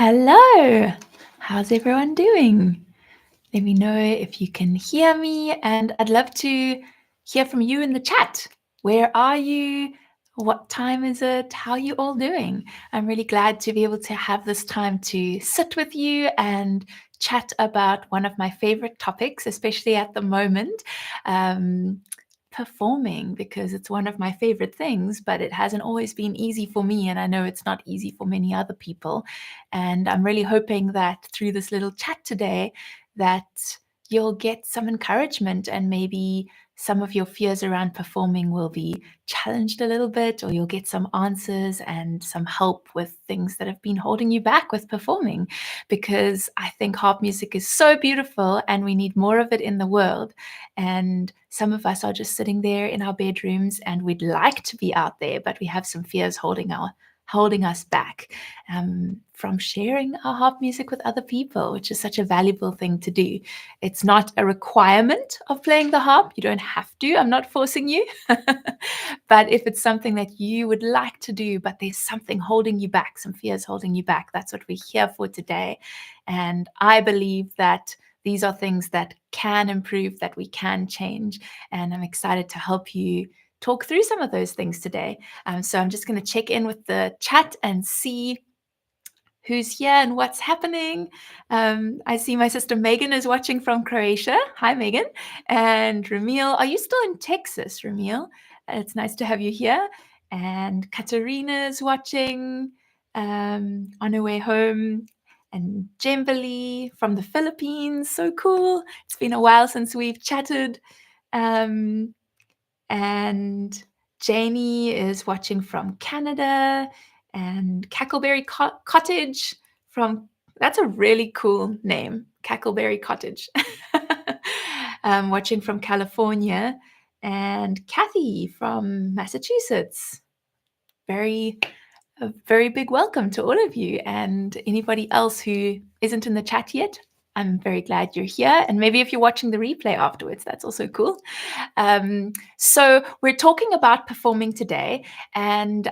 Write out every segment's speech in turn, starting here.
Hello, how's everyone doing? Let me know if you can hear me, and I'd love to hear from you in the chat. Where are you? What time is it? How are you all doing? I'm really glad to be able to have this time to sit with you and chat about one of my favorite topics, especially at the moment. Performing, because it's one of my favorite things, but it hasn't always been easy for me, and I know it's not easy for many other people. And I'm really hoping that through this little chat today, that you'll get some encouragement, and maybe some of your fears around performing will be challenged a little bit, or you'll get some answers and some help with things that have been holding you back with performing. Because I think harp music is so beautiful and we need more of it in the world. And some of us are just sitting there in our bedrooms and we'd like to be out there, but we have some fears holding us back from sharing our harp music with other people, which is such a valuable thing to do. It's not a requirement of playing the harp. You don't have to. I'm not forcing you. But if it's something that you would like to do, but there's something holding you back, some fears holding you back, that's what we're here for today. And I believe that these are things that can improve, that we can change. And I'm excited to help you talk through some of those things today. So I'm just going to check in with the chat and see who's here and what's happening. I see my sister Megan is watching from Croatia. Hi, Megan. And Ramil, are you still in Texas, Ramil? It's nice to have you here. And Katarina is watching on her way home. And Jembali from the Philippines. So cool. It's been a while since we've chatted. And Janie is watching from Canada, and Cackleberry Cottage from, that's a really cool name, Cackleberry Cottage. Watching from California, and Kathy from Massachusetts. A very big welcome to all of you, and anybody else who isn't in the chat yet. I'm very glad you're here, and maybe if you're watching the replay afterwards, that's also cool. So we're talking about performing today, and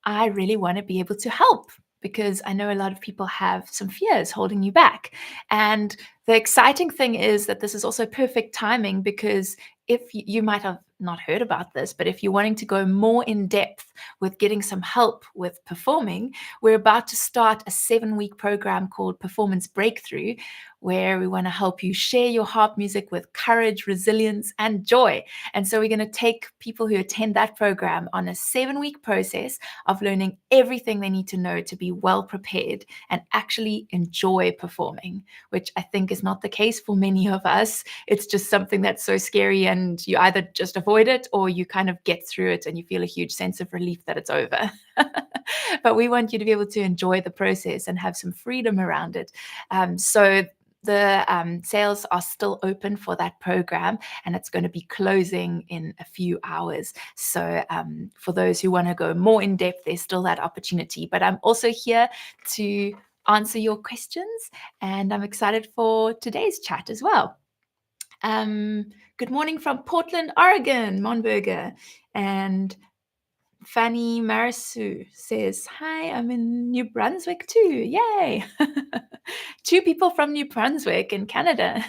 I really want to be able to help, because I know a lot of people have some fears holding you back. And the exciting thing is that this is also perfect timing, because if you might have not heard about this, but if you're wanting to go more in depth with getting some help with performing, we're about to start a 7-week program called Performance Breakthrough, where we want to help you share your harp music with courage, resilience, and joy. And so we're going to take people who attend that program on a 7-week process of learning everything they need to know to be well prepared and actually enjoy performing, which I think is not the case for many of us. It's just something that's so scary, and you either just avoid it or you kind of get through it and you feel a huge sense of relief that it's over. But we want you to be able to enjoy the process and have some freedom around it. So the sales are still open for that program, and it's going to be closing in a few hours. So for those who want to go more in depth, there's still that opportunity. But I'm also here to answer your questions, and I'm excited for today's chat as well. Good morning from Portland, Oregon, Monberger. And Fanny Marisu says, hi, I'm in New Brunswick too. Yay. 2 people from New Brunswick in Canada.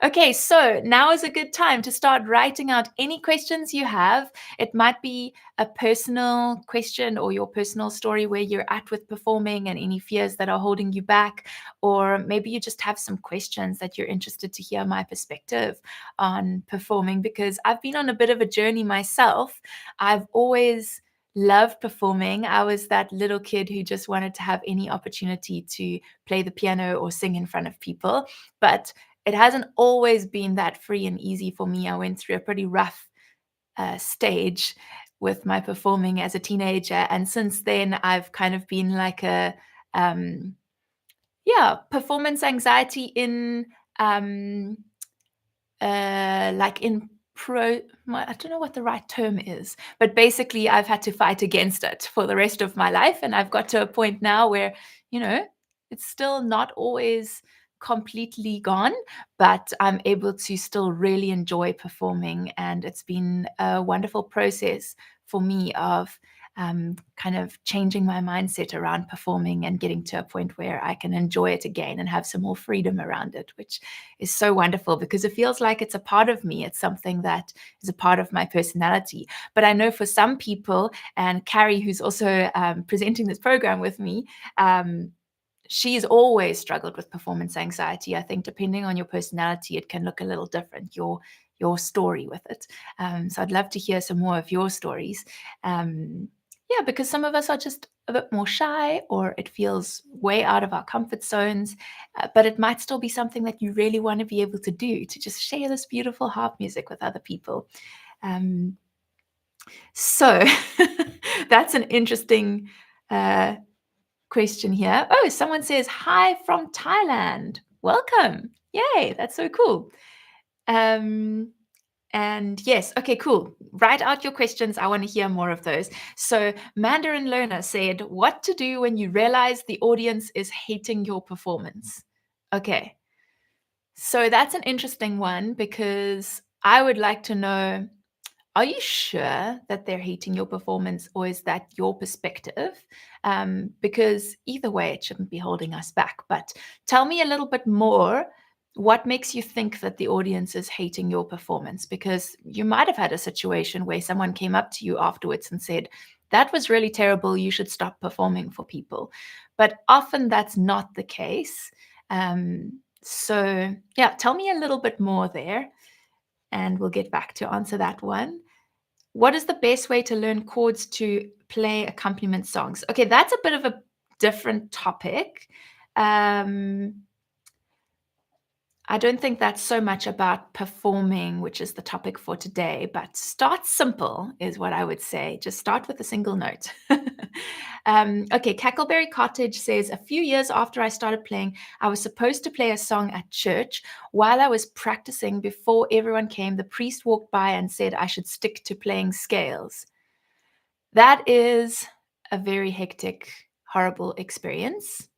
Okay, so now is a good time to start writing out any questions you have. It might be a personal question or your personal story where you're at with performing and any fears that are holding you back. Or maybe you just have some questions that you're interested to hear my perspective on performing, because I've been on a bit of a journey myself. I've always loved performing. I was that little kid who just wanted to have any opportunity to play the piano or sing in front of people. But it hasn't always been that free and easy for me. I went through a pretty rough stage with my performing as a teenager. And since then, I've kind of been like a, performance anxiety in, like in I don't know what the right term is, but basically I've had to fight against it for the rest of my life. And I've got to a point now where, it's still not always completely gone, but I'm able to still really enjoy performing. And it's been a wonderful process for me of kind of changing my mindset around performing and getting to a point where I can enjoy it again and have some more freedom around it, which is so wonderful because it feels like it's a part of me. It's something that is a part of my personality. But I know for some people, and Carrie, who's also presenting this program with me, she's always struggled with performance anxiety. I think depending on your personality, it can look a little different, your story with it. So I'd love to hear some more of your stories. Yeah, because some of us are just a bit more shy, or it feels way out of our comfort zones, but it might still be something that you really want to be able to do, to just share this beautiful harp music with other people. So that's an interesting question here. Oh, someone says, hi from Thailand. Welcome. Yay, that's so cool. And yes, okay, cool. Write out your questions. I want to hear more of those. So Mandarin Learner said, what to do when you realize the audience is hating your performance? Okay, so that's an interesting one because I would like to know, are you sure that they're hating your performance, or is that your perspective? Because either way, it shouldn't be holding us back. But tell me a little bit more. What makes you think that the audience is hating your performance? Because you might have had a situation where someone came up to you afterwards and said, that was really terrible. You should stop performing for people. But often that's not the case. So, yeah, tell me a little bit more there, and we'll get back to answer that one. What is the best way to learn chords to play accompaniment songs? Okay, that's a bit of a different topic. I don't think that's so much about performing, which is the topic for today, but start simple is what I would say. Just start with a single note. Okay, Cackleberry Cottage says, a few years after I started playing, I was supposed to play a song at church. While I was practicing, before everyone came, the priest walked by and said I should stick to playing scales. That is a very hectic, horrible experience.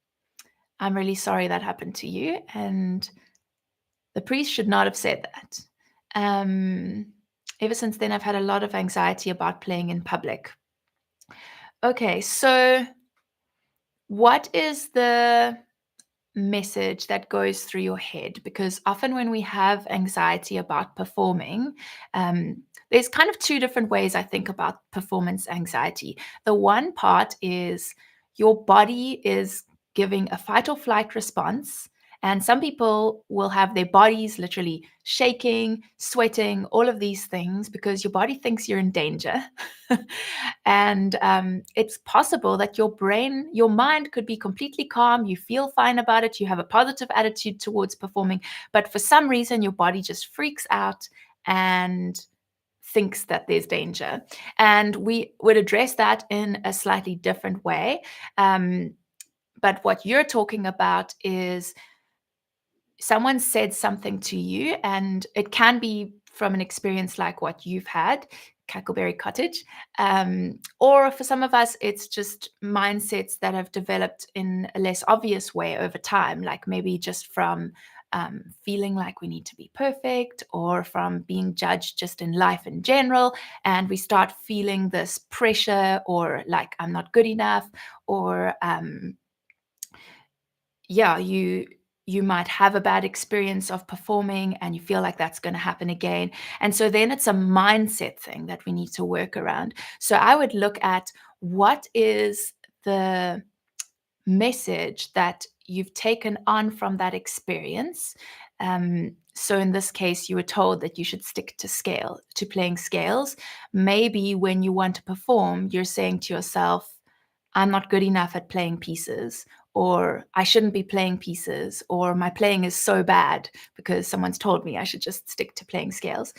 I'm really sorry that happened to you, and the priest should not have said that. Ever since then, I've had a lot of anxiety about playing in public. Okay, so what is the message that goes through your head? Because often when we have anxiety about performing, there's kind of two different ways I think about performance anxiety. The one part is your body is giving a fight or flight response. And some people will have their bodies literally shaking, sweating, all of these things because your body thinks you're in danger. And it's possible that your mind could be completely calm. You feel fine about it. You have a positive attitude towards performing. But for some reason, your body just freaks out and thinks that there's danger. And we would address that in a slightly different way. But what you're talking about is someone said something to you, and it can be from an experience like what you've had, Cackleberry Cottage, or for some of us, it's just mindsets that have developed in a less obvious way over time, like maybe just from feeling like we need to be perfect, or from being judged just in life in general, and we start feeling this pressure, or like I'm not good enough, or yeah, you might have a bad experience of performing and you feel like that's going to happen again. And so then it's a mindset thing that we need to work around. So I would look at, what is the message that you've taken on from that experience. So in this case, you were told that you should stick to playing scales. Maybe when you want to perform, you're saying to yourself, I'm not good enough at playing pieces, or I shouldn't be playing pieces, or my playing is so bad because someone's told me I should just stick to playing scales.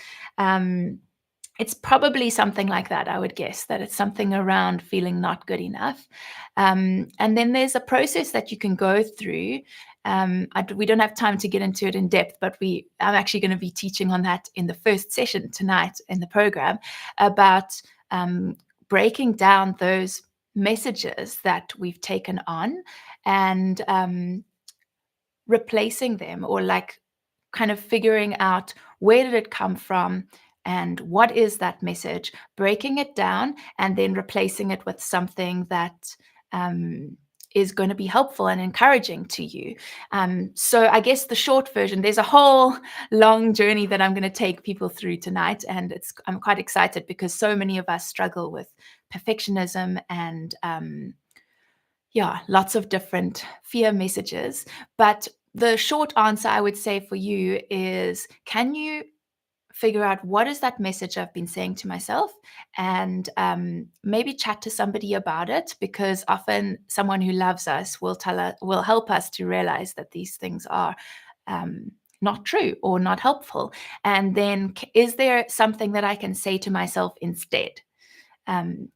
It's probably something like that, I would guess, that it's something around feeling not good enough. And then there's a process that you can go through. We don't have time to get into it in depth, but I'm actually going to be teaching on that in the first session tonight in the program, about breaking down those messages that we've taken on and replacing them, or like kind of figuring out, where did it come from? and what is that message, breaking it down, and then replacing it with something that um, is going to be helpful and encouraging to you. So I guess the short version, there's a whole long journey that I'm going to take people through tonight, and I'm quite excited because so many of us struggle with perfectionism and yeah, lots of different fear messages. But the short answer I would say for you is, can you figure out what is that message I've been saying to myself, and maybe chat to somebody about it, because often someone who loves us will help us to realize that these things are not true or not helpful. And then, is there something that I can say to myself instead?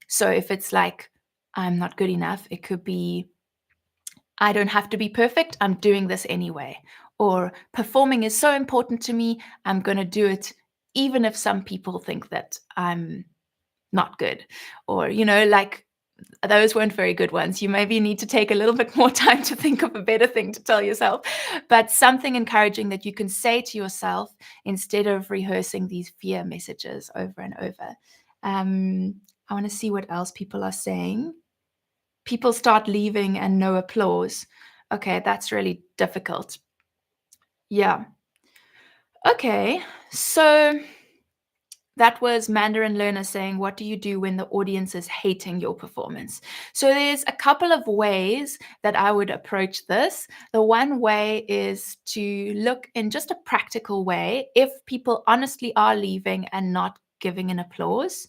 So if it's like, I'm not good enough, it could be, I don't have to be perfect. I'm doing this anyway. Or performing is so important to me. I'm going to do it even if some people think that I'm not good. Or, like, those weren't very good ones. You maybe need to take a little bit more time to think of a better thing to tell yourself, but something encouraging that you can say to yourself instead of rehearsing these fear messages over and over. I want to see what else people are saying. People start leaving and no applause. Okay, that's really difficult. Yeah. Okay. So that was Mandarin Learner saying, what do you do when the audience is hating your performance? So there's a couple of ways that I would approach this. The one way is to look in just a practical way. If people honestly are leaving and not giving an applause,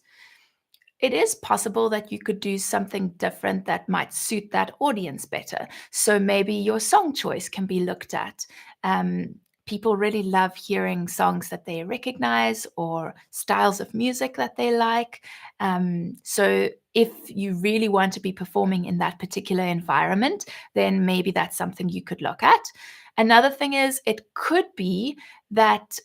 it is possible that you could do something different that might suit that audience better. So maybe your song choice can be looked at. Um, People really love hearing songs that they recognize or styles of music that they like. So if you really want to be performing in that particular environment, then maybe that's something you could look at. Another thing is, it could be that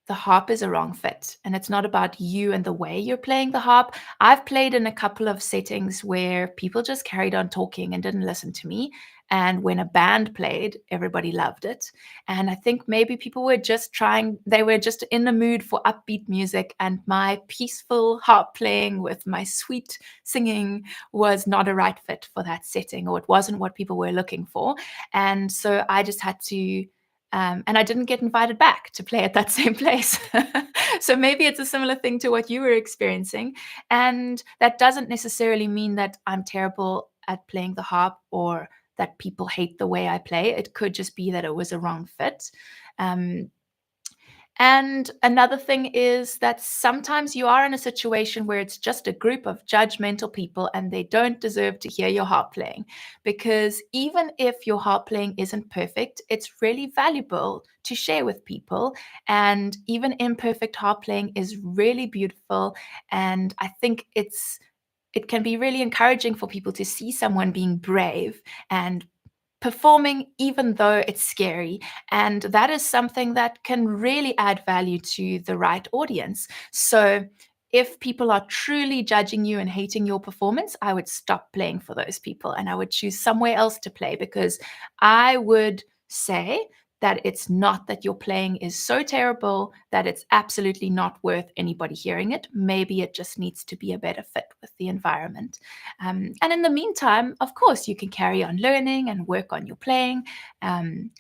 the harp is a wrong fit, and it's not about you and the way you're playing the harp. I've played in a couple of settings where people just carried on talking and didn't listen to me. And when a band played, everybody loved it. And I think maybe people were just they were just in the mood for upbeat music. And my peaceful harp playing with my sweet singing was not a right fit for that setting, or it wasn't what people were looking for. And so I just had to and I didn't get invited back to play at that same place. So maybe it's a similar thing to what you were experiencing. And that doesn't necessarily mean that I'm terrible at playing the harp or that people hate the way I play. It could just be that it was a wrong fit. Um, and another thing is that sometimes you are in a situation where it's just a group of judgmental people and they don't deserve to hear your harp playing. Because even if your harp playing isn't perfect, it's really valuable to share with people. And even imperfect harp playing is really beautiful. And I think it can be really encouraging for people to see someone being brave and performing even though it's scary. And that is something that can really add value to the right audience. So if people are truly judging you and hating your performance, I would stop playing for those people and I would choose somewhere else to play, because I would say that it's not that your playing is so terrible that it's absolutely not worth anybody hearing it. Maybe it just needs to be a better fit with the environment. And in the meantime, of course, you can carry on learning and work on your playing.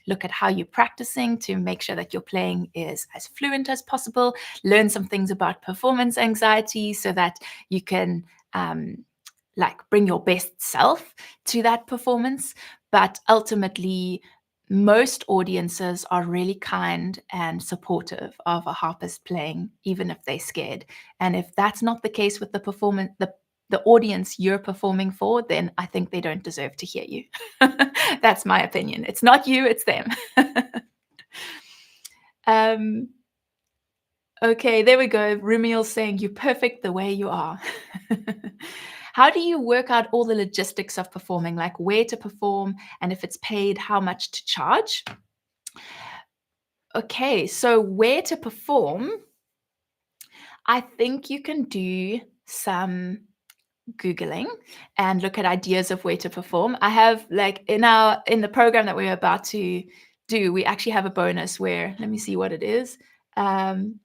Look at how you're practicing to make sure that your playing is as fluent as possible. Learn some things about performance anxiety so that you can bring your best self to that performance. But ultimately, most audiences are really kind and supportive of a harpist playing, even if they're scared. And if that's not the case with the audience you're performing for, then I think they don't deserve to hear you. That's my opinion. It's not you, it's them. um, okay, there we go. Rumiel saying, you're perfect the way you are. How do you work out all the logistics of performing, like where to perform, and if it's paid, how much to charge? Okay, so where to perform, I think you can do some Googling and look at ideas of where to perform. I have, like, in the program that we're about to do, we actually have a bonus where, let me see what it is.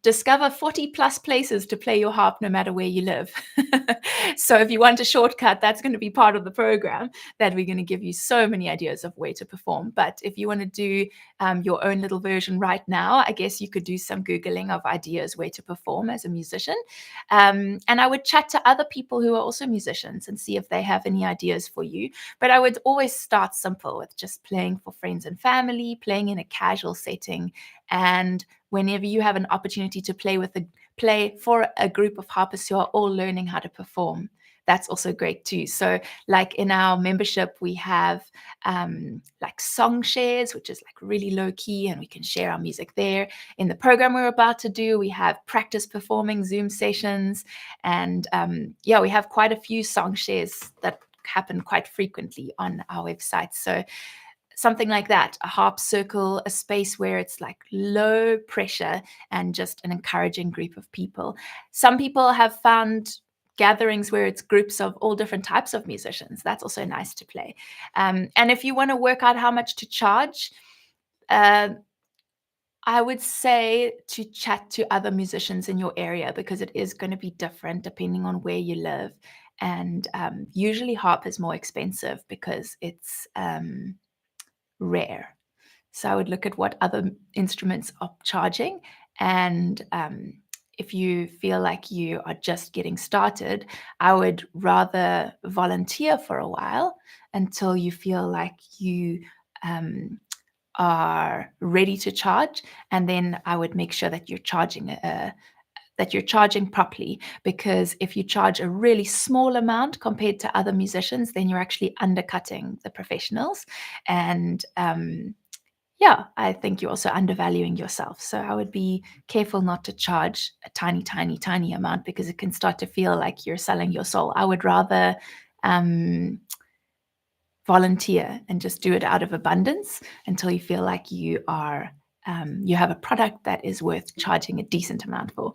discover 40 plus places to play your harp no matter where you live. So if you want a shortcut, that's going to be part of the program, that we're going to give you so many ideas of where to perform. But if you want to do your own little version right now, I guess you could do some Googling of ideas where to perform as a musician. And I would chat to other people who are also musicians and see if they have any ideas for you. But I would always start simple with just playing for friends and family, playing in a casual setting. And whenever you have an opportunity to play for a group of harpists who are all learning how to perform, that's also great too. So like in our membership, we have like song shares, which is like really low key, and we can share our music there. In the program we're about to do, we have practice performing Zoom sessions, and yeah, we have quite a few song shares that happen quite frequently on our website. So something like that, a harp circle, a space where it's like low pressure and just an encouraging group of people. Some people have found gatherings where it's groups of all different types of musicians. That's also nice to play. And if you want to work out how much to charge, uh, I would say to chat to other musicians in your area, because it is going to be different depending on where you live. And usually harp is more expensive because it's rare. So I would look at what other instruments are charging. And if you feel like you are just getting started, I would rather volunteer for a while until you feel like you are ready to charge. And then I would make sure that you're charging properly, because if you charge a really small amount compared to other musicians, then you're actually undercutting the professionals. And yeah, I think you're also undervaluing yourself. So I would be careful not to charge a tiny, tiny, tiny amount, because it can start to feel like you're selling your soul. I would rather volunteer and just do it out of abundance until you feel like you have a product that is worth charging a decent amount for.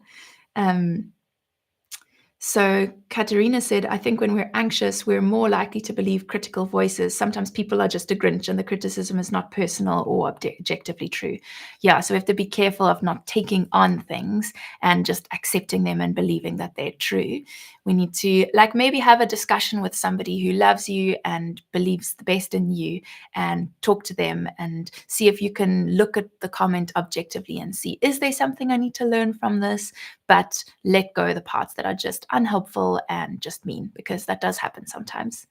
So Katerina said, I think when we're anxious, we're more likely to believe critical voices. Sometimes people are just a Grinch and the criticism is not personal or objectively true. Yeah, so we have to be careful of not taking on things and just accepting them and believing that they're true. We need to like maybe have a discussion with somebody who loves you and believes the best in you, and talk to them and see if you can look at the comment objectively and see, is there something I need to learn from this? But let go the parts that are just unhelpful and just mean, because that does happen sometimes.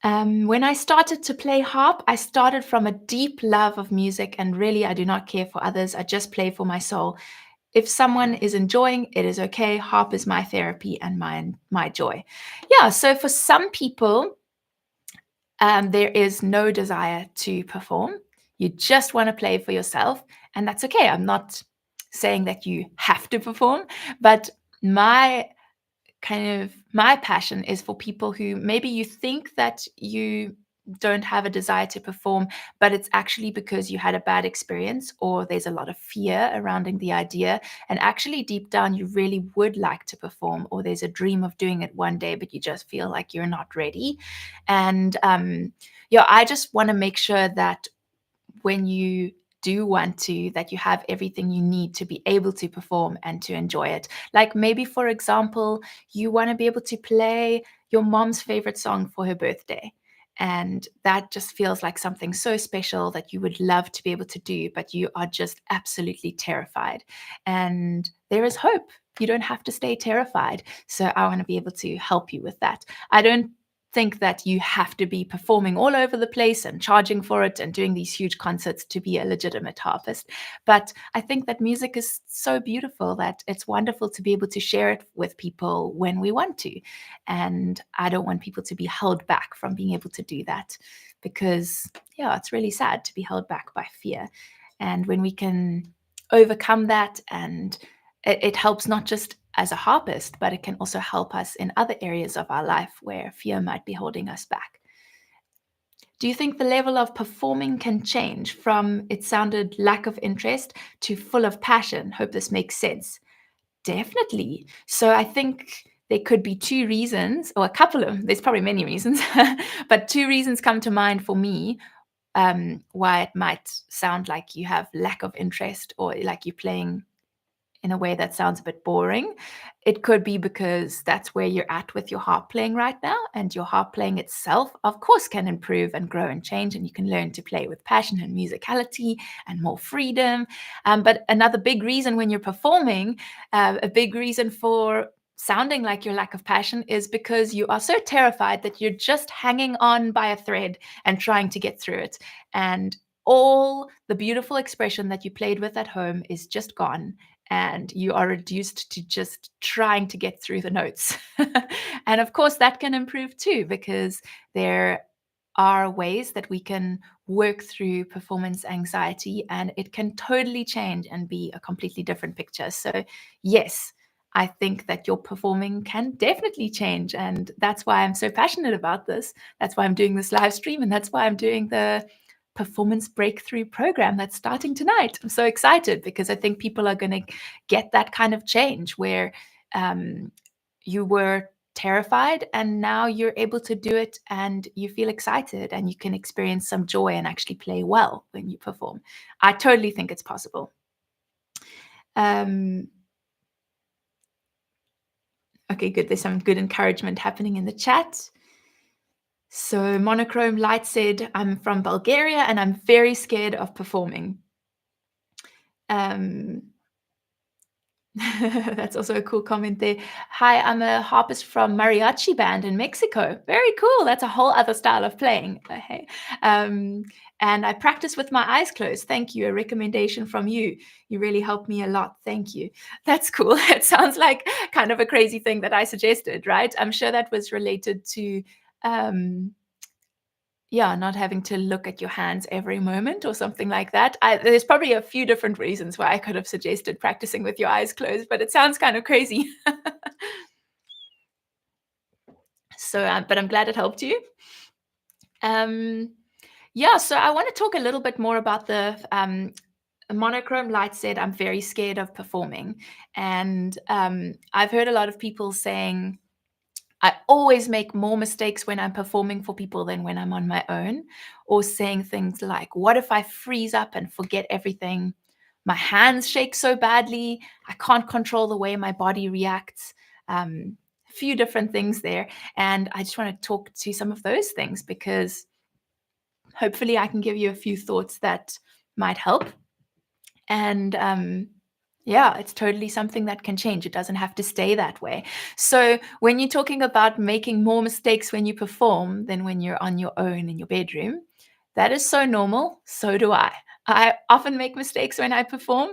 When I started to play harp, I started from a deep love of music, and really, I do not care for others. I just play for my soul. If someone is enjoying, it is okay. Harp is my therapy and my joy. Yeah, so for some people, there is no desire to perform. You just want to play for yourself, and that's okay. I'm not saying that you have to perform, but my my passion is for people who maybe you think that you don't have a desire to perform, but it's actually because you had a bad experience, or there's a lot of fear surrounding the idea, and actually deep down you really would like to perform, or there's a dream of doing it one day but you just feel like you're not ready. And yeah, I just want to make sure that when you do want to, that you have everything you need to be able to perform and to enjoy it. Like maybe, for example, you want to be able to play your mom's favorite song for her birthday. And that just feels like something so special that you would love to be able to do, but you are just absolutely terrified. And there is hope. You don't have to stay terrified. So I want to be able to help you with that. I don't think that you have to be performing all over the place and charging for it and doing these huge concerts to be a legitimate harpist. But I think that music is so beautiful that it's wonderful to be able to share it with people when we want to. And I don't want people to be held back from being able to do that, because, yeah, it's really sad to be held back by fear. And when we can overcome that, and it helps not just as a harpist, but it can also help us in other areas of our life where fear might be holding us back. Do you think the level of performing can change from it sounded lack of interest to full of passion? Hope this makes sense. Definitely. So I think there could be two reasons, or a couple of, there's probably many reasons, but two reasons come to mind for me. why it might sound like you have lack of interest or like you're playing in a way that sounds a bit boring. It could be because that's where you're at with your harp playing right now, and your harp playing itself, of course, can improve and grow and change, and you can learn to play with passion and musicality and more freedom. But another big reason when you're performing, a big reason for sounding like your lack of passion is because you are so terrified that you're just hanging on by a thread and trying to get through it. And all the beautiful expression that you played with at home is just gone, and you are reduced to just trying to get through the notes. And of course, that can improve too, because there are ways that we can work through performance anxiety, and it can totally change and be a completely different picture. So, yes, I think that your performing can definitely change. And that's why I'm so passionate about this. That's why I'm doing this live stream. And that's why I'm doing the performance breakthrough program that's starting tonight. I'm so excited because I think people are going to get that kind of change where you were terrified and now you're able to do it and you feel excited and you can experience some joy and actually play well when you perform. I totally think it's possible. Um, okay, good. There's some good encouragement happening in the chat. So Monochrome Light said, I'm from Bulgaria and I'm very scared of performing. Um, That's also a cool comment there. Hi, I'm a harpist from mariachi band in Mexico. Very cool. That's a whole other style of playing. Hey. Um, and I practice with my eyes closed. Thank you. A recommendation from you. You really helped me a lot. Thank you. That's cool. It sounds like kind of a crazy thing that I suggested, right? I'm sure that was related to um, yeah, not having to look at your hands every moment or something like that. There's probably a few different reasons why I could have suggested practicing with your eyes closed, but it sounds kind of crazy. So, but I'm glad it helped you. Um, yeah, so I want to talk a little bit more about the monochrome light said, I'm very scared of performing. And I've heard a lot of people saying, I always make more mistakes when I'm performing for people than when I'm on my own, or saying things like, what if I freeze up and forget everything? My hands shake so badly. I can't control the way my body reacts. A few different things there. And I just want to talk to some of those things because hopefully I can give you a few thoughts that might help. And yeah, it's totally something that can change. It doesn't have to stay that way. So when you're talking about making more mistakes when you perform than when you're on your own in your bedroom, that is so normal. So do I. I often make mistakes when I perform,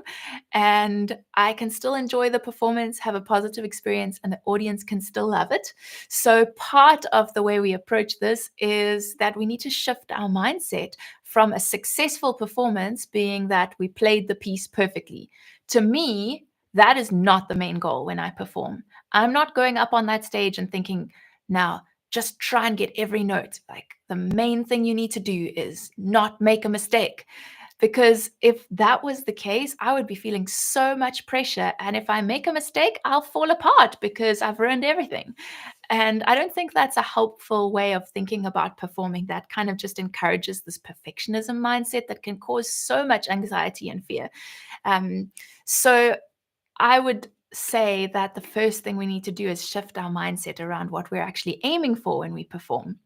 and I can still enjoy the performance, have a positive experience, and the audience can still love it. So, part of the way we approach this is that we need to shift our mindset from a successful performance being that we played the piece perfectly. To me, that is not the main goal when I perform. I'm not going up on that stage and thinking, now just try and get every note. Like the main thing you need to do is not make a mistake. Because if that was the case, I would be feeling so much pressure. And if I make a mistake, I'll fall apart because I've ruined everything. And I don't think that's a helpful way of thinking about performing. That kind of just encourages this perfectionism mindset that can cause so much anxiety and fear. Um, so I would say that the first thing we need to do is shift our mindset around what we're actually aiming for when we perform.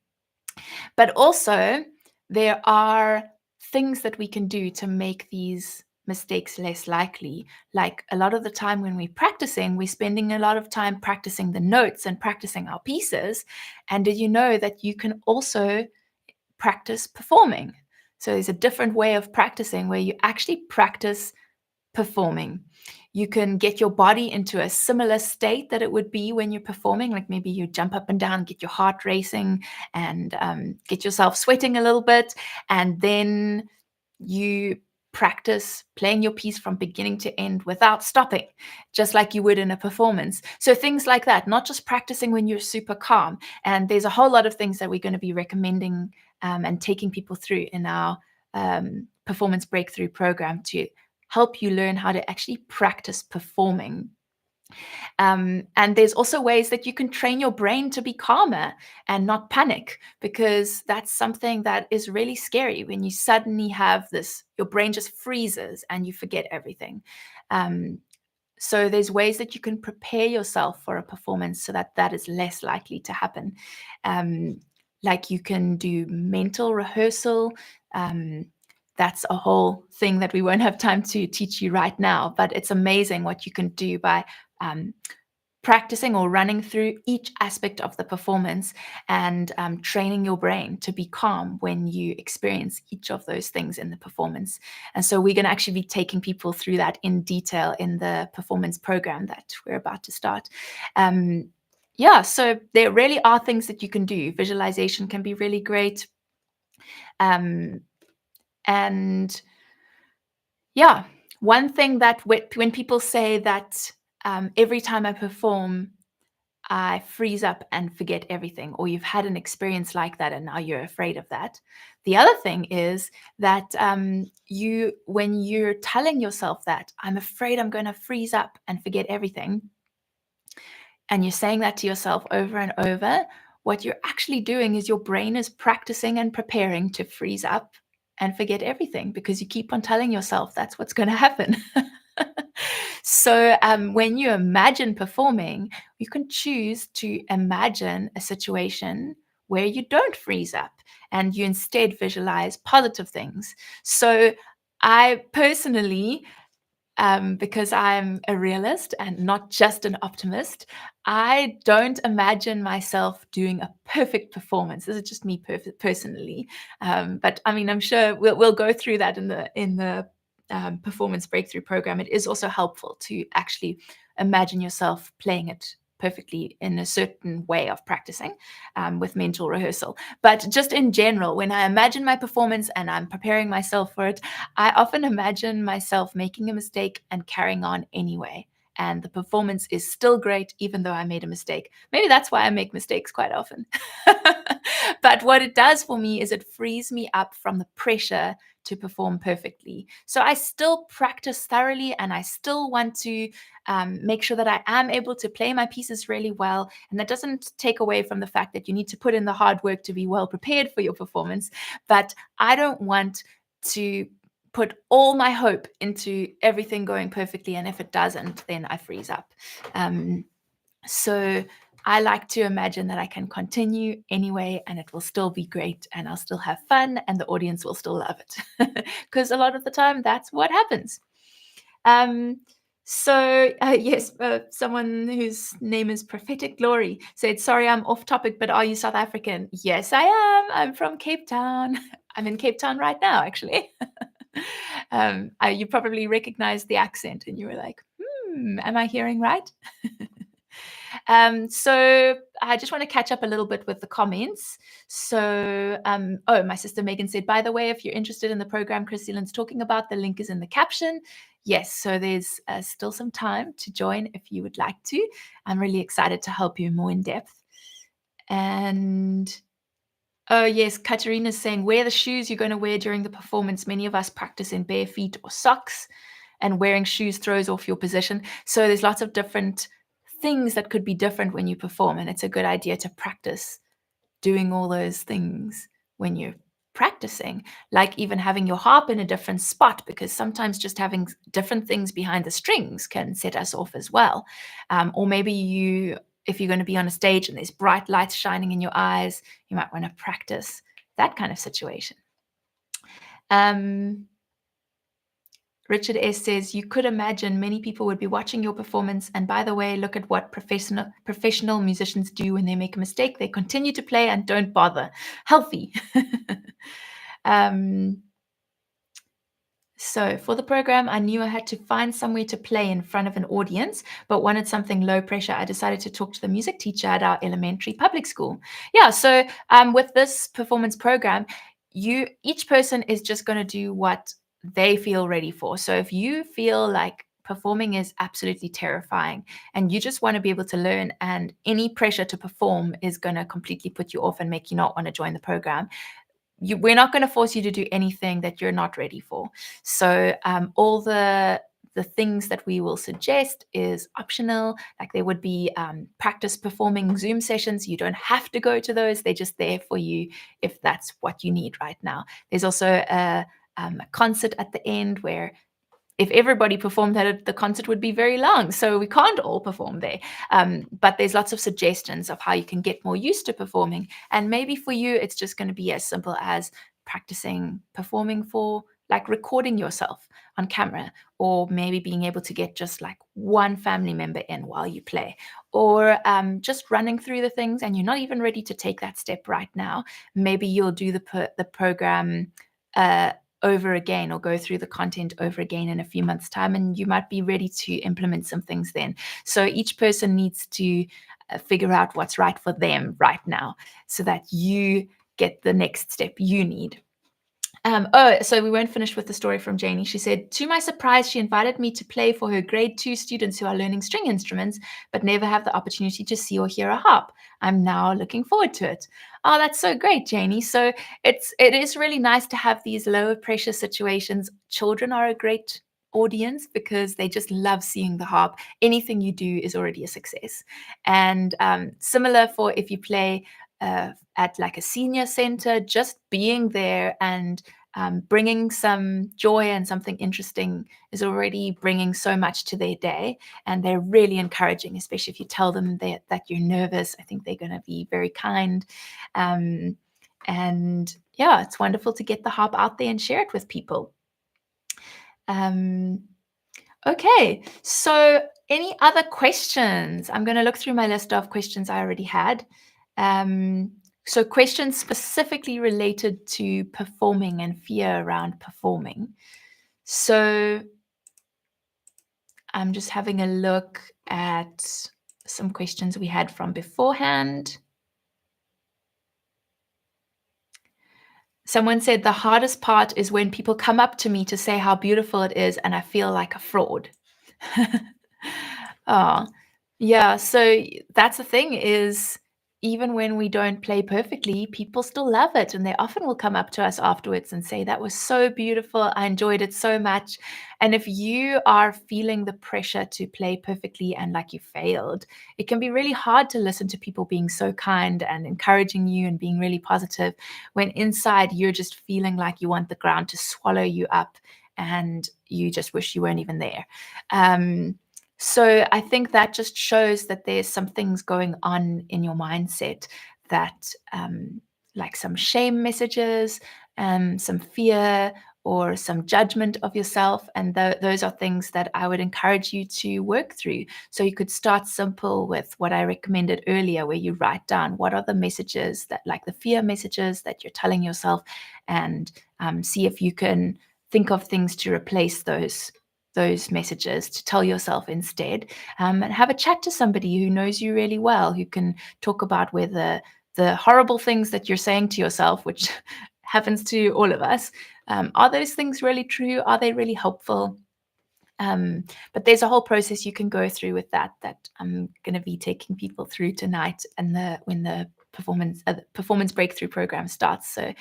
But also, there are things that we can do to make these mistakes less likely. Like a lot of the time when we're practicing, we're spending a lot of time practicing the notes and practicing our pieces. And did you know that you can also practice performing? So there's a different way of practicing where you actually practice performing. You can get your body into a similar state that it would be when you're performing. Like maybe you jump up and down, get your heart racing, and get yourself sweating a little bit. And then you practice playing your piece from beginning to end without stopping, just like you would in a performance. So things like that, not just practicing when you're super calm. And there's a whole lot of things that we're going to be recommending and taking people through in our performance breakthrough program to help you learn how to actually practice performing. And there's also ways that you can train your brain to be calmer and not panic, because that's something that is really scary when you suddenly have this, your brain just freezes and you forget everything. Um, so there's ways that you can prepare yourself for a performance so that that is less likely to happen. Um, like you can do mental rehearsal. Um, that's a whole thing that we won't have time to teach you right now, but it's amazing what you can do by um, practicing or running through each aspect of the performance, and training your brain to be calm when you experience each of those things in the performance. And so we're going to actually be taking people through that in detail in the performance program that we're about to start. Um, yeah, so there really are things that you can do. Visualization can be really great. Um, and yeah, one thing that when people say that every time I perform, I freeze up and forget everything, or you've had an experience like that and now you're afraid of that. The other thing is that when you're telling yourself that, I'm afraid I'm going to freeze up and forget everything, and you're saying that to yourself over and over, what you're actually doing is your brain is practicing and preparing to freeze up and forget everything, because you keep on telling yourself that's what's going to happen. So when you imagine performing, you can choose to imagine a situation where you don't freeze up and you instead visualize positive things. So I personally, because I'm a realist and not just an optimist, I don't imagine myself doing a perfect performance. This is just me personally, but I mean, I'm sure we'll go through that in the performance breakthrough program. It is also helpful to actually imagine yourself playing it perfectly in a certain way of practicing with mental rehearsal. But just in general, when I imagine my performance and I'm preparing myself for it, I often imagine myself making a mistake and carrying on anyway. And the performance is still great, even though I made a mistake. Maybe that's why I make mistakes quite often. But what it does for me is it frees me up from the pressure to perform perfectly. So I still practice thoroughly, and I still want to make sure that I am able to play my pieces really well. And that doesn't take away from the fact that you need to put in the hard work to be well prepared for your performance. But I don't want to put all my hope into everything going perfectly, and if it doesn't, then I freeze up. So I like to imagine that I can continue anyway, and it will still be great, and I'll still have fun, and the audience will still love it, because a lot of the time that's what happens. Um, yes, someone whose name is Prophetic Glory said, "Sorry, I'm off topic, but are you South African?" Yes, I am. I'm from Cape Town. I'm in Cape Town right now, actually. You probably recognized the accent and you were like, am I hearing right? So I just want to catch up a little bit with the comments. So, my sister Megan said, by the way, if you're interested in the program Chris Zealand's talking about, the link is in the caption. Yes, so there's still some time to join if you would like to. I'm really excited to help you more in depth. And oh, yes, Katerina's saying, wear the shoes you're going to wear during the performance. Many of us practice in bare feet or socks, and wearing shoes throws off your position. So there's lots of different things that could be different when you perform, and it's a good idea to practice doing all those things when you're practicing, like even having your harp in a different spot, because sometimes just having different things behind the strings can set us off as well. Or maybe if you're going to be on a stage and there's bright lights shining in your eyes, you might want to practice that kind of situation. Richard S. says, you could imagine many people would be watching your performance. And by the way, look at what professional musicians do when they make a mistake. They continue to play and don't bother. Healthy. So for the program, I knew I had to find somewhere to play in front of an audience, but wanted something low pressure. I decided to talk to the music teacher at our elementary public school. Yeah, so with this performance program, each person is just going to do what they feel ready for. So if you feel like performing is absolutely terrifying and you just want to be able to learn, and any pressure to perform is going to completely put you off and make you not want to join the program, we're not going to force you to do anything that you're not ready for. So all the the things that we will suggest is optional. Like there would be practice performing Zoom sessions. You don't have to go to those. They're just there for you if that's what you need right now. There's also a concert at the end where if everybody performed that, the concert would be very long. So we can't all perform there. But there's lots of suggestions of how you can get more used to performing. And maybe for you, it's just going to be as simple as practicing performing for like recording yourself on camera, or maybe being able to get just like one family member in while you play, or just running through the things and you're not even ready to take that step right now. Maybe you'll do the program over again, or go through the content over again in a few months' time, and you might be ready to implement some things then. So each person needs to figure out what's right for them right now so that you get the next step you need. So we weren't finished with the story from Janie. She said, to my surprise, she invited me to play for her grade 2 students who are learning string instruments, but never have the opportunity to see or hear a harp. I'm now looking forward to it. Oh, that's so great, Janie. So it is really nice to have these lower pressure situations. Children are a great audience because they just love seeing the harp. Anything you do is already a success. And similar for if you play at like a senior center, just being there and bringing some joy and something interesting is already bringing so much to their day. And they're really encouraging, especially if you tell them that you're nervous. I think they're going to be very kind. And yeah, it's wonderful to get the harp out there and share it with people. Okay, so any other questions? I'm going to look through my list of questions I already had. So questions specifically related to performing and fear around performing. So I'm just having a look at some questions we had from beforehand. Someone said the hardest part is when people come up to me to say how beautiful it is and I feel like a fraud. Oh, yeah. So that's the thing is, even when we don't play perfectly, people still love it. And they often will come up to us afterwards and say, that was so beautiful. I enjoyed it so much. And if you are feeling the pressure to play perfectly and like you failed, it can be really hard to listen to people being so kind and encouraging you and being really positive when inside you're just feeling like you want the ground to swallow you up and you just wish you weren't even there. So I think that just shows that there's some things going on in your mindset that, like some shame messages, some fear, or some judgment of yourself. And those are things that I would encourage you to work through. So you could start simple with what I recommended earlier, where you write down what are the messages that, like the fear messages that you're telling yourself, and see if you can think of things to replace those messages, to tell yourself instead, and have a chat to somebody who knows you really well, who can talk about whether the horrible things that you're saying to yourself, which happens to all of us, are those things really true? Are they really helpful? But there's a whole process you can go through with that I'm going to be taking people through tonight, and when the performance breakthrough program starts. So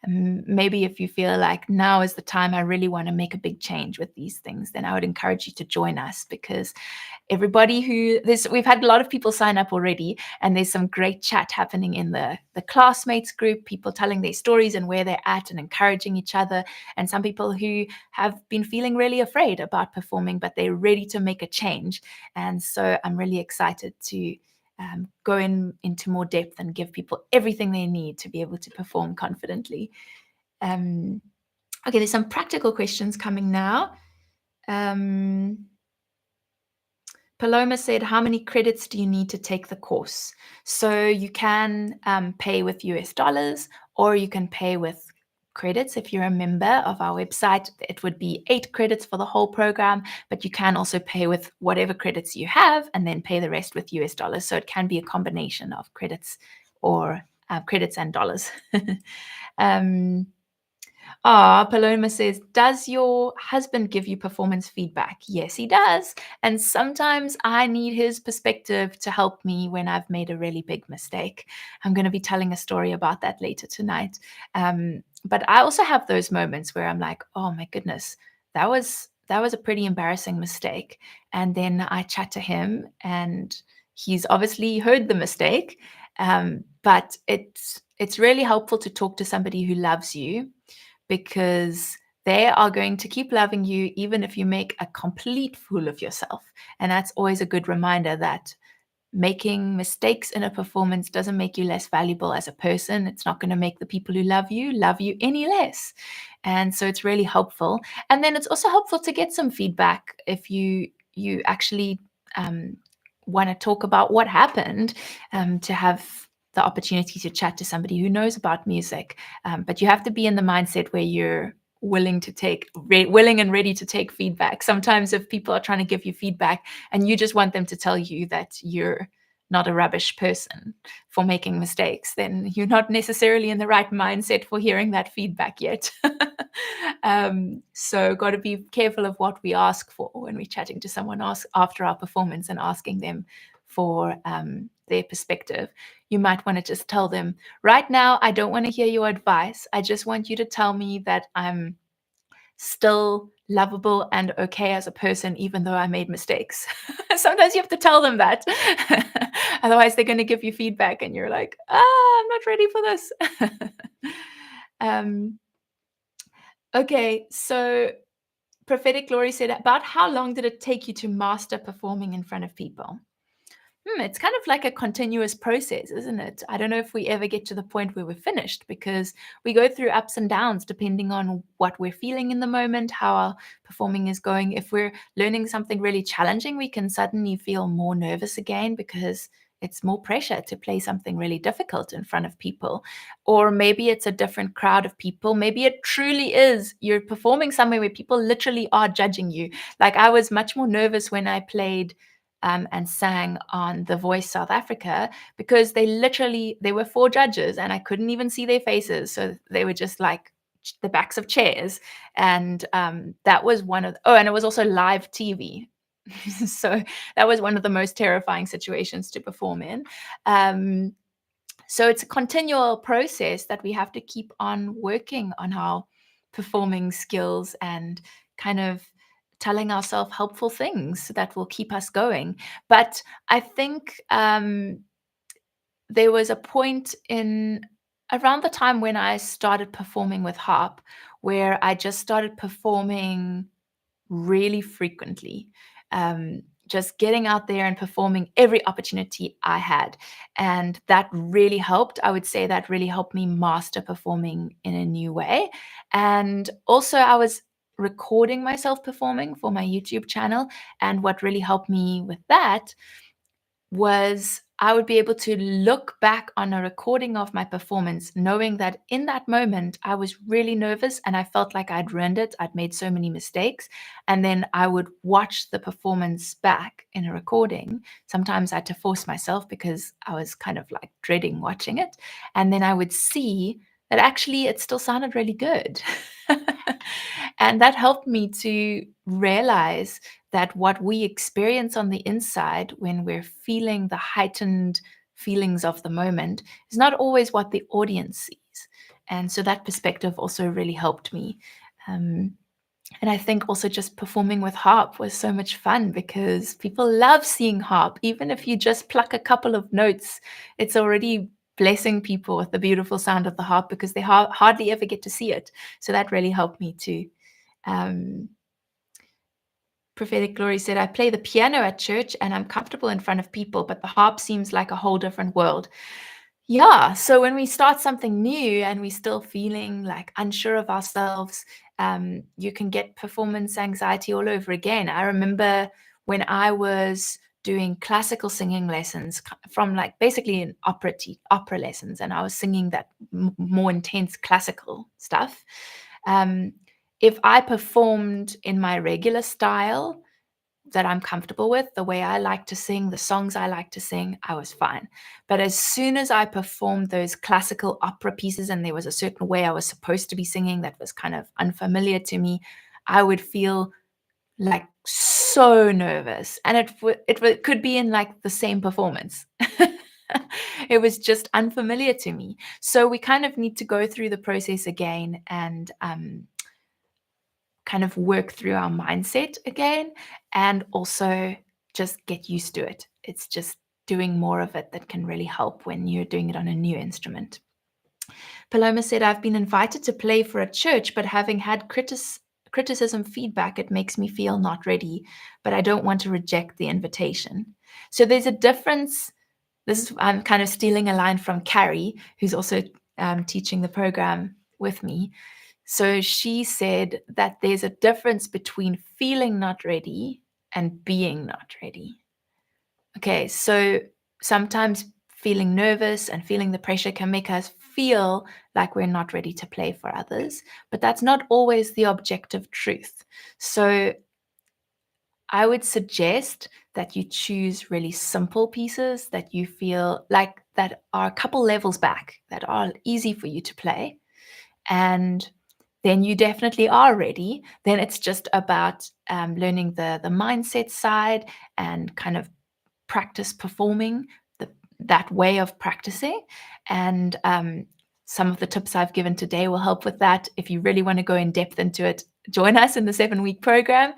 maybe if you feel like now is the time I really want to make a big change with these things, then I would encourage you to join us, because we've had a lot of people sign up already, and there's some great chat happening in the classmates group, people telling their stories and where they're at and encouraging each other, and some people who have been feeling really afraid about performing, but they're ready to make a change. And so I'm really excited to go into more depth and give people everything they need to be able to perform confidently. Okay, there's some practical questions coming now. Paloma said, how many credits do you need to take the course? So you can pay with US dollars, or you can pay with credits. If you're a member of our website, it would be 8 credits for the whole program, but you can also pay with whatever credits you have and then pay the rest with US dollars. So it can be a combination of credits or credits and dollars. Paloma says, does your husband give you performance feedback? Yes, he does. And sometimes I need his perspective to help me when I've made a really big mistake. I'm going to be telling a story about that later tonight. But I also have those moments where I'm like, oh my goodness, that was that was a pretty embarrassing mistake. And then I chat to him, and he's obviously heard the mistake. But it's really helpful to talk to somebody who loves you, because they are going to keep loving you even if you make a complete fool of yourself. And that's always a good reminder that making mistakes in a performance doesn't make you less valuable as a person. It's not going to make the people who love you any less. And so it's really helpful. And then it's also helpful to get some feedback if you actually want to talk about what happened, to have the opportunity to chat to somebody who knows about music. But you have to be in the mindset where you're willing and ready to take feedback. Sometimes if people are trying to give you feedback and you just want them to tell you that you're not a rubbish person for making mistakes, then you're not necessarily in the right mindset for hearing that feedback yet. So got to be careful of what we ask for when we're chatting to someone else after our performance and asking them for their perspective. You might want to just tell them, right now, I don't want to hear your advice. I just want you to tell me that I'm still lovable and okay as a person, even though I made mistakes. Sometimes you have to tell them that. Otherwise, they're going to give you feedback and you're like, I'm not ready for this. Okay, so Prophetic Glory said, about how long did it take you to master performing in front of people? It's kind of like a continuous process, isn't it? I don't know if we ever get to the point where we're finished, because we go through ups and downs depending on what we're feeling in the moment, how our performing is going. If we're learning something really challenging, we can suddenly feel more nervous again because it's more pressure to play something really difficult in front of people. Or maybe it's a different crowd of people. Maybe it truly is you're performing somewhere where people literally are judging you. Like, I was much more nervous when I played and sang on The Voice South Africa, because there were 4 judges and I couldn't even see their faces. So they were just like the backs of chairs. And that was and it was also live TV. So that was one of the most terrifying situations to perform in. So it's a continual process that we have to keep on working on our performing skills and kind of telling ourselves helpful things that will keep us going. But I think there was a point in around the time when I started performing with Harp where I just started performing really frequently. Just getting out there and performing every opportunity I had. And that really helped. I would say that really helped me master performing in a new way. And also, I was recording myself performing for my YouTube channel. And what really helped me with that was I would be able to look back on a recording of my performance, knowing that in that moment I was really nervous and I felt like I'd ruined it. I'd made so many mistakes. And then I would watch the performance back in a recording. Sometimes I had to force myself because I was kind of like dreading watching it. And then I would see that actually it still sounded really good. And that helped me to realize that what we experience on the inside when we're feeling the heightened feelings of the moment is not always what the audience sees. And so that perspective also really helped me. And I think also just performing with Harp was so much fun because people love seeing Harp. Even if you just pluck a couple of notes, it's already blessing people with the beautiful sound of the harp, because they hardly ever get to see it. So that really helped me too. Prophetic Glory said, I play the piano at church and I'm comfortable in front of people, but the harp seems like a whole different world. Yeah, so when we start something new and we're still feeling like unsure of ourselves, you can get performance anxiety all over again. I remember when I was doing classical singing lessons from like basically an opera lessons, and I was singing that more intense classical stuff. If I performed in my regular style that I'm comfortable with, the way I like to sing, the songs I like to sing, I was fine. But as soon as I performed those classical opera pieces and there was a certain way I was supposed to be singing that was kind of unfamiliar to me, I would feel like so nervous. And it could be in like the same performance. It was just unfamiliar to me. So we kind of need to go through the process again and kind of work through our mindset again, and also just get used to it. It's just doing more of it that can really help when you're doing it on a new instrument. Paloma said, I've been invited to play for a church, but having had criticism feedback, it makes me feel not ready, but I don't want to reject the invitation. So there's a difference. I'm kind of stealing a line from Carrie, who's also teaching the program with me. So she said that there's a difference between feeling not ready and being not ready. Okay, so sometimes feeling nervous and feeling the pressure can make us feel like we're not ready to play for others, but that's not always the objective truth. So I would suggest that you choose really simple pieces that you feel like that are a couple levels back, that are easy for you to play. And then you definitely are ready. Then it's just about learning the mindset side and kind of practice performing that way of practicing. And some of the tips I've given today will help with that. If you really want to go in depth into it, join us in the 7-week program.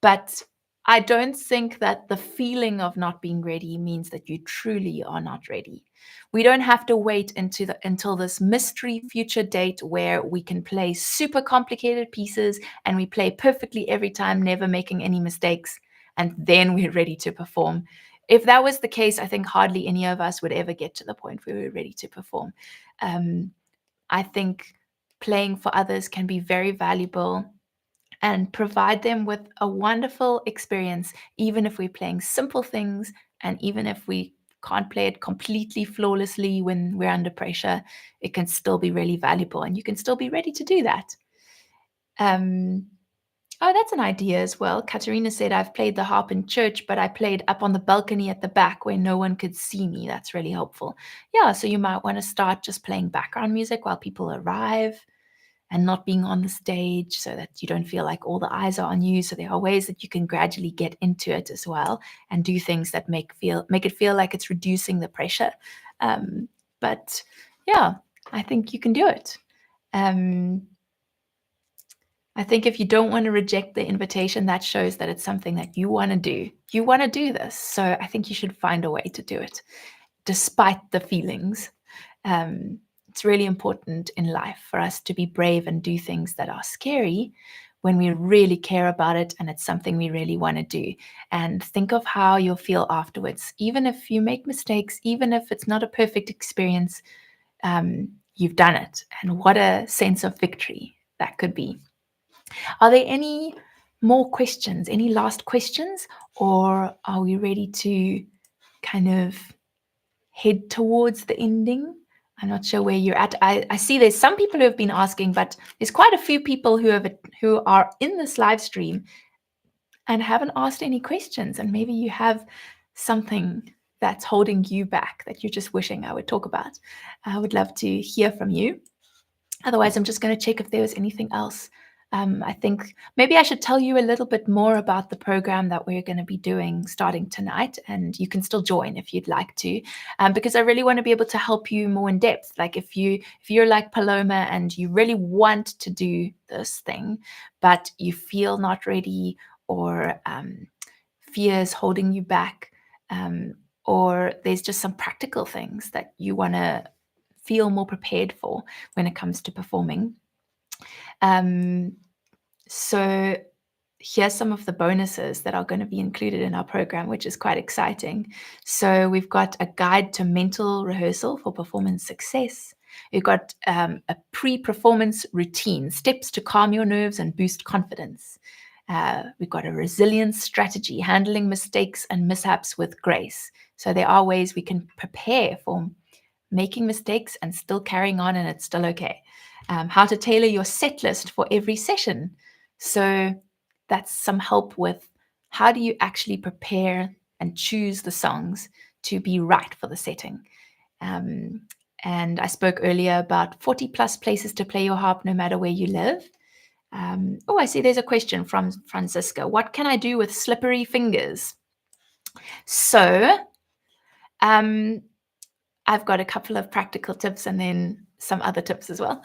But I don't think that the feeling of not being ready means that you truly are not ready. We don't have to wait until this mystery future date where we can play super complicated pieces and we play perfectly every time, never making any mistakes, and then we're ready to perform. If that was the case, I think hardly any of us would ever get to the point where we're ready to perform. I think playing for others can be very valuable and provide them with a wonderful experience, even if we're playing simple things and even if we can't play it completely flawlessly when we're under pressure, it can still be really valuable and you can still be ready to do that. Oh, that's an idea as well. Katerina said, I've played the harp in church, but I played up on the balcony at the back where no one could see me. That's really helpful. Yeah, so you might want to start just playing background music while people arrive and not being on the stage so that you don't feel like all the eyes are on you. So there are ways that you can gradually get into it as well and do things that make it feel like it's reducing the pressure. But yeah, I think you can do it. I think if you don't want to reject the invitation, that shows that it's something that you want to do. You want to do this. So I think you should find a way to do it despite the feelings. It's really important in life for us to be brave and do things that are scary when we really care about it and it's something we really want to do. And think of how you'll feel afterwards. Even if you make mistakes, even if it's not a perfect experience, you've done it. And what a sense of victory that could be. Are there any more questions, any last questions, or are we ready to kind of head towards the ending? I'm not sure where you're at. I see there's some people who have been asking, but there's quite a few people who are in this live stream and haven't asked any questions. And maybe you have something that's holding you back that you're just wishing I would talk about. I would love to hear from you. Otherwise, I'm just going to check if there was anything else. I think maybe I should tell you a little bit more about the program that we're going to be doing starting tonight, and you can still join if you'd like to, because I really want to be able to help you more in depth. Like if you're like Paloma and you really want to do this thing, but you feel not ready, or fears holding you back, or there's just some practical things that you want to feel more prepared for when it comes to performing. So here's some of the bonuses that are going to be included in our program, which is quite exciting. So we've got a guide to mental rehearsal for performance success. We've got a pre-performance routine, steps to calm your nerves and boost confidence. We've got a resilience strategy, handling mistakes and mishaps with grace. So there are ways we can prepare for making mistakes and still carrying on, and it's still okay. How to tailor your set list for every session. So that's some help with how do you actually prepare and choose the songs to be right for the setting. And I spoke earlier about 40 plus places to play your harp no matter where you live. I see there's a question from Francisca. What can I do with slippery fingers? So I've got a couple of practical tips and then some other tips as well.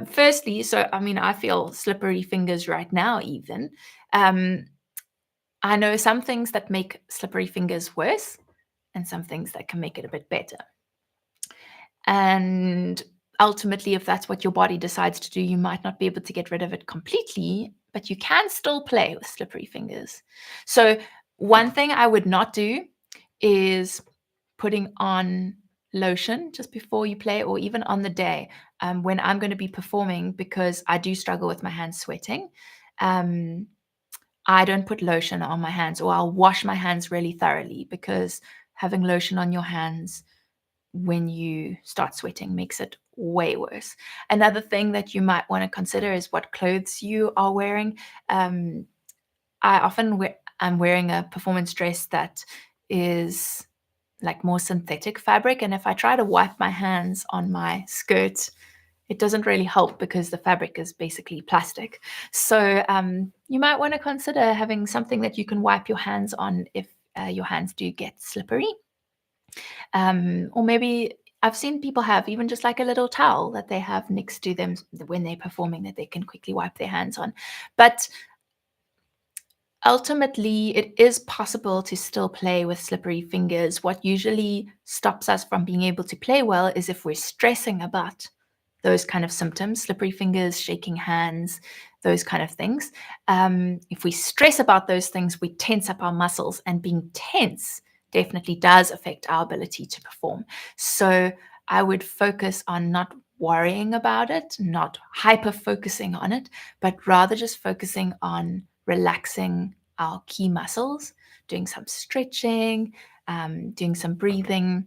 Firstly, so I mean, I feel slippery fingers right now, even. Um, I know some things that make slippery fingers worse and some things that can make it a bit better. And ultimately, if that's what your body decides to do, you might not be able to get rid of it completely, but you can still play with slippery fingers. So, one thing I would not do is putting on lotion just before you play or even on the day when I'm going to be performing because I do struggle with my hands sweating. Um, I don't put lotion on my hands or I'll wash my hands really thoroughly because having lotion on your hands when you start sweating makes it way worse. Another thing that you might want to consider is what clothes you are wearing. Um, I'm wearing a performance dress that is like more synthetic fabric, and if I try to wipe my hands on my skirt, it doesn't really help because the fabric is basically plastic. So you might want to consider having something that you can wipe your hands on if your hands do get slippery. Or maybe I've seen people have even just like a little towel that they have next to them when they're performing that they can quickly wipe their hands on. But ultimately, it is possible to still play with slippery fingers. What usually stops us from being able to play well is if we're stressing about those kind of symptoms, slippery fingers, shaking hands, those kind of things. If we stress about those things, we tense up our muscles, and being tense definitely does affect our ability to perform. So I would focus on not worrying about it, not hyper focusing on it, but rather just focusing on relaxing our key muscles, doing some stretching, doing some breathing,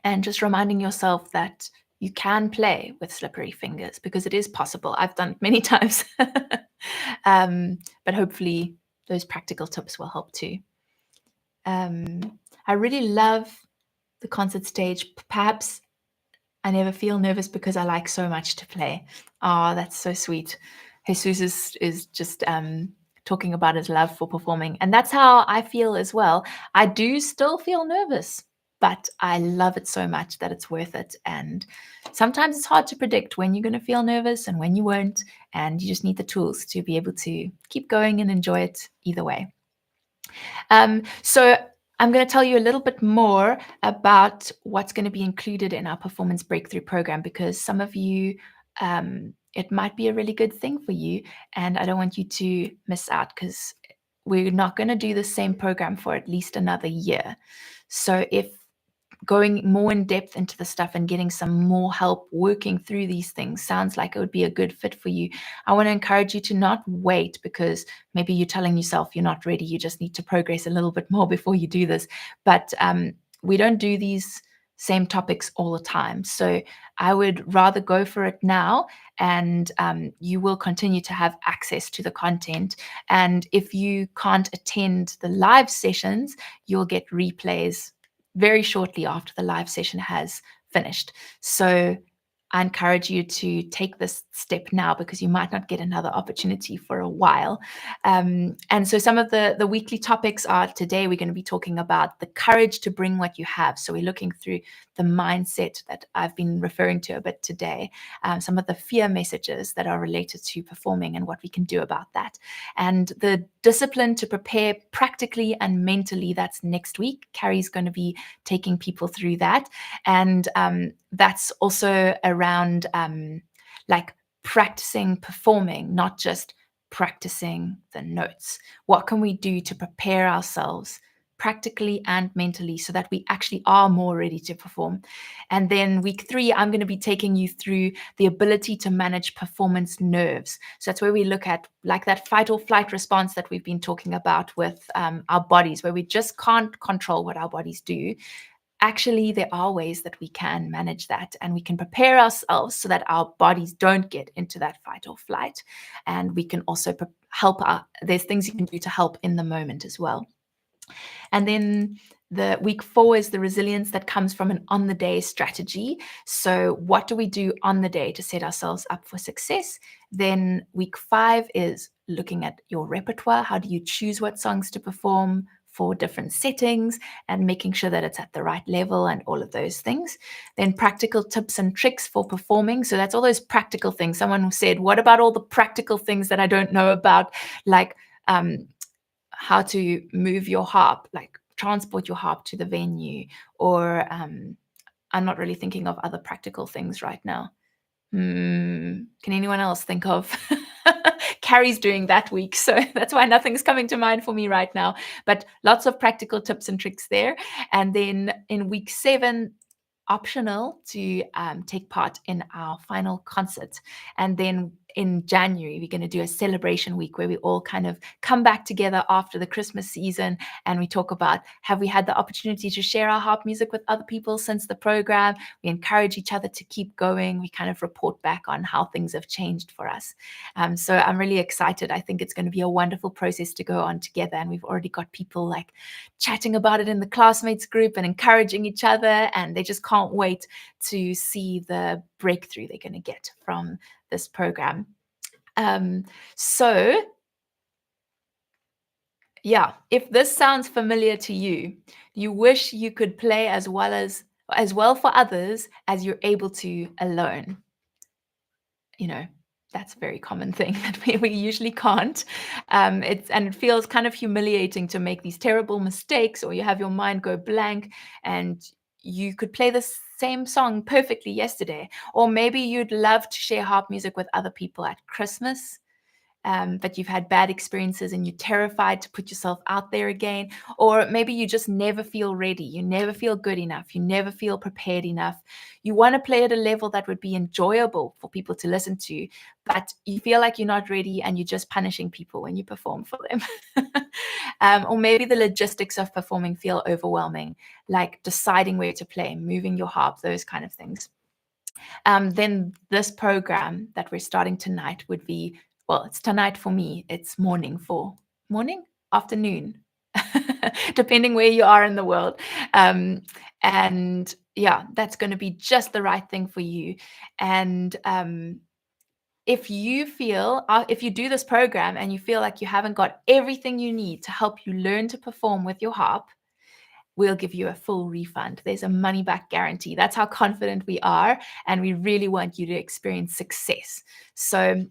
and just reminding yourself that you can play with slippery fingers because it is possible. I've done it many times. But hopefully, those practical tips will help too. I really love the concert stage. Perhaps I never feel nervous because I like so much to play. Oh, that's so sweet. Jesus is just talking about his love for performing. And that's how I feel as well. I do still feel nervous, but I love it so much that it's worth it. And sometimes it's hard to predict when you're going to feel nervous and when you won't. And you just need the tools to be able to keep going and enjoy it either way. So I'm going to tell you a little bit more about what's going to be included in our performance breakthrough program because some of you, it might be a really good thing for you, and I don't want you to miss out because we're not going to do the same program for at least another year. So if going more in depth into the stuff and getting some more help working through these things sounds like it would be a good fit for you, I want to encourage you to not wait because maybe you're telling yourself you're not ready. You just need to progress a little bit more before you do this. But we don't do these same topics all the time. So I would rather go for it now, and you will continue to have access to the content. And if you can't attend the live sessions, you'll get replays very shortly after the live session has finished. So I encourage you to take this step now because you might not get another opportunity for a while. And so some of the weekly topics are today we're going to be talking about the courage to bring what you have. So we're looking through the mindset that I've been referring to a bit today, some of the fear messages that are related to performing and what we can do about that. And the discipline to prepare practically and mentally, that's next week. Carrie's going to be taking people through that. And that's also around like practicing performing, not just practicing the notes. What can we do to prepare ourselves practically and mentally so that we actually are more ready to perform? And then week 3, I'm going to be taking you through the ability to manage performance nerves. So that's where we look at like that fight or flight response that we've been talking about with our bodies, where we just can't control what our bodies do. Actually, there are ways that we can manage that, and we can prepare ourselves so that our bodies don't get into that fight or flight. And we can also help there's things you can do to help in the moment as well. And then the week 4 is the resilience that comes from an on the day strategy. So what do we do on the day to set ourselves up for success? Then week 5 is looking at your repertoire. How do you choose what songs to perform for different settings and making sure that it's at the right level and all of those things. Then practical tips and tricks for performing. So that's all those practical things. Someone said, what about all the practical things that I don't know about, like how to move your harp, like transport your harp to the venue, or I'm not really thinking of other practical things right now. Can anyone else think of? Carrie's doing that week, so that's why nothing's coming to mind for me right now. But lots of practical tips and tricks there. And then in week 7, optional to take part in our final concert. And then in January, we're going to do a celebration week where we all kind of come back together after the Christmas season, and we talk about, have we had the opportunity to share our harp music with other people since the program? We encourage each other to keep going. We kind of report back on how things have changed for us. So I'm really excited. I think it's going to be a wonderful process to go on together, and we've already got people like chatting about it in the classmates group and encouraging each other, and they just can't wait to see the breakthrough they're going to get from this program. So yeah, if this sounds familiar to you, you wish you could play as well for others as you're able to alone. You know, that's a very common thing that we usually can't. It feels kind of humiliating to make these terrible mistakes, or you have your mind go blank, and you could play the same song perfectly yesterday. Or maybe you'd love to share harp music with other people at Christmas, but you've had bad experiences and you're terrified to put yourself out there again. Or maybe you just never feel ready. You never feel good enough. You never feel prepared enough. You want to play at a level that would be enjoyable for people to listen to, but you feel like you're not ready and you're just punishing people when you perform for them. Or maybe the logistics of performing feel overwhelming, like deciding where to play, moving your harp, those kind of things. Then this program that we're starting tonight would be, well, it's tonight for me. It's morning, afternoon, depending where you are in the world. And yeah, that's going to be just the right thing for you. And if you do this program and you feel like you haven't got everything you need to help you learn to perform with your harp, we'll give you a full refund. There's a money back guarantee. That's how confident we are, and we really want you to experience success. So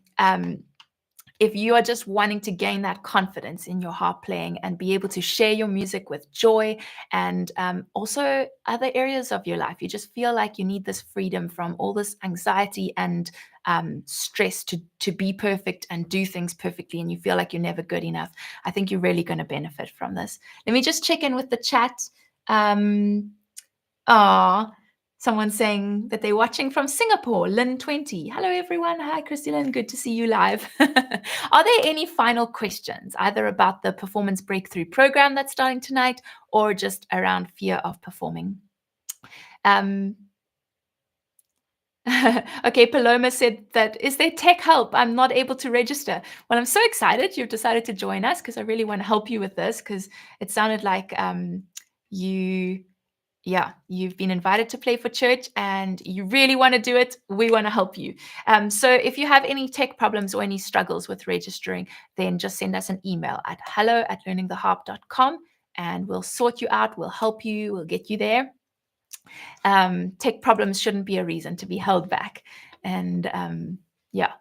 if you are just wanting to gain that confidence in your harp playing and be able to share your music with joy, and also other areas of your life, you just feel like you need this freedom from all this anxiety and stress to be perfect and do things perfectly, and you feel like you're never good enough, I think you're really going to benefit from this. Let me just check in with the chat. Someone's saying that they're watching from Singapore, Lynn20. Hello, everyone. Hi, Christy Lynn. Good to see you live. Are there any final questions, either about the Performance Breakthrough program that's starting tonight or just around fear of performing? Okay, Paloma said that, is there tech help? I'm not able to register. Well, I'm so excited you've decided to join us, because I really want to help you with this, because it sounded like you've been invited to play for church and you really want to do it. We want to help you. So if you have any tech problems or any struggles with registering, then just send us an email at hello@learningtheharp.com and we'll sort you out. We'll help you. We'll get you there. Tech problems shouldn't be a reason to be held back. And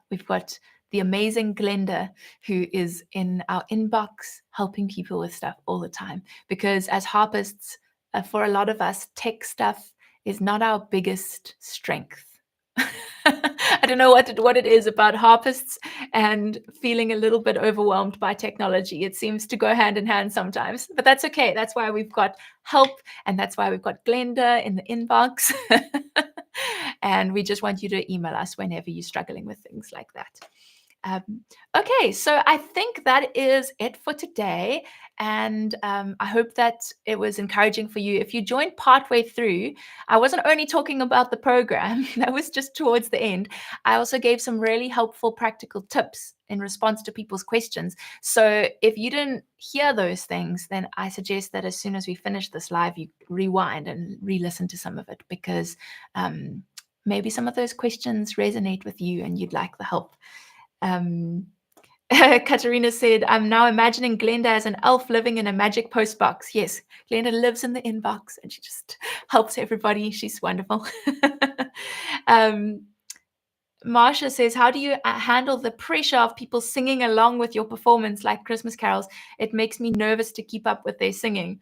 we've got the amazing Glenda, who is in our inbox helping people with stuff all the time. Because as harpists, for a lot of us, tech stuff is not our biggest strength. I don't know what it is about harpists and feeling a little bit overwhelmed by technology. It seems to go hand in hand sometimes, but that's okay. That's why we've got help, and that's why we've got Glenda in the inbox. And we just want you to email us whenever you're struggling with things like that. Okay, so I think that is it for today. And I hope that it was encouraging for you. If you joined partway through, I wasn't only talking about the program, that was just towards the end. I also gave some really helpful practical tips in response to people's questions. So if you didn't hear those things, then I suggest that as soon as we finish this live, you rewind and re-listen to some of it, because maybe some of those questions resonate with you and you'd like the help. Katerina said, I'm now imagining Glenda as an elf living in a magic post box. Yes, Glenda lives in the inbox and she just helps everybody. She's wonderful. um, Marsha says, how do you handle the pressure of people singing along with your performance like Christmas carols? It makes me nervous to keep up with their singing.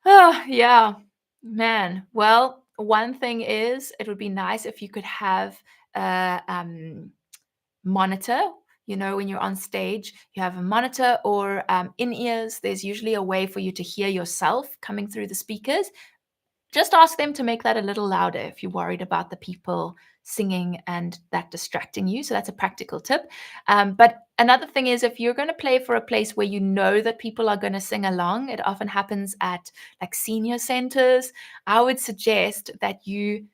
Oh, yeah, man. Well, one thing is, it would be nice if you could have a monitor. You know, when you're on stage, you have a monitor or in ears. There's usually a way for you to hear yourself coming through the speakers. Just ask them to make that a little louder if you're worried about the people singing and that distracting you. So that's a practical tip. But another thing is, if you're going to play for a place where you know that people are going to sing along, it often happens at like senior centers. I would suggest that you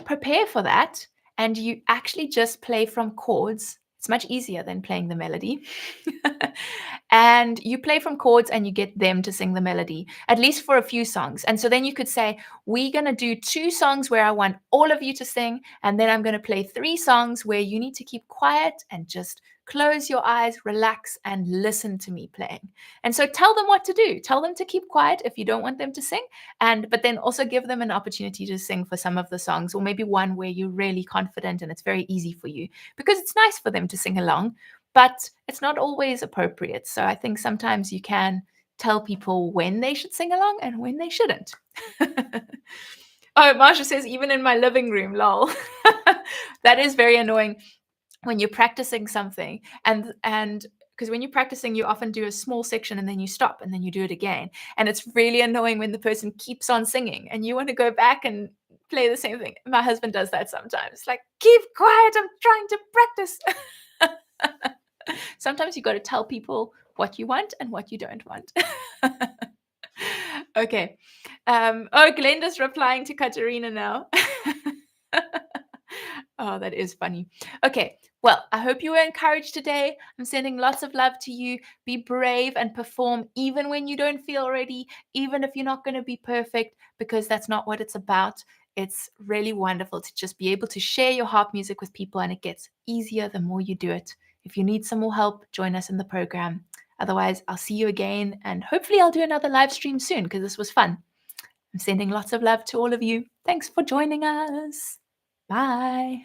prepare for that and you actually just play from chords. It's much easier than playing the melody. And you play from chords and you get them to sing the melody, at least for a few songs. And so then you could say, we're going to do 2 songs where I want all of you to sing. And then I'm going to play 3 songs where you need to keep quiet and just close your eyes, relax, and listen to me playing. And so tell them what to do. Tell them to keep quiet if you don't want them to sing. But then also give them an opportunity to sing for some of the songs, or maybe one where you're really confident and it's very easy for you, because it's nice for them to sing along, but it's not always appropriate. So I think sometimes you can tell people when they should sing along and when they shouldn't. Oh, Marsha says, even in my living room, lol. That is very annoying when you're practicing something and because when you're practicing, you often do a small section and then you stop and then you do it again. And it's really annoying when the person keeps on singing and you want to go back and play the same thing. My husband does that sometimes. Like, keep quiet, I'm trying to practice. Sometimes you got to tell people what you want and what you don't want. Okay. Oh, Glenda's replying to Katerina now. Oh, that is funny. Okay. Well, I hope you were encouraged today. I'm sending lots of love to you. Be brave and perform even when you don't feel ready, even if you're not going to be perfect, because that's not what it's about. It's really wonderful to just be able to share your harp music with people, and it gets easier the more you do it. If you need some more help, join us in the program. Otherwise, I'll see you again, and hopefully I'll do another live stream soon because this was fun. I'm sending lots of love to all of you. Thanks for joining us. Bye.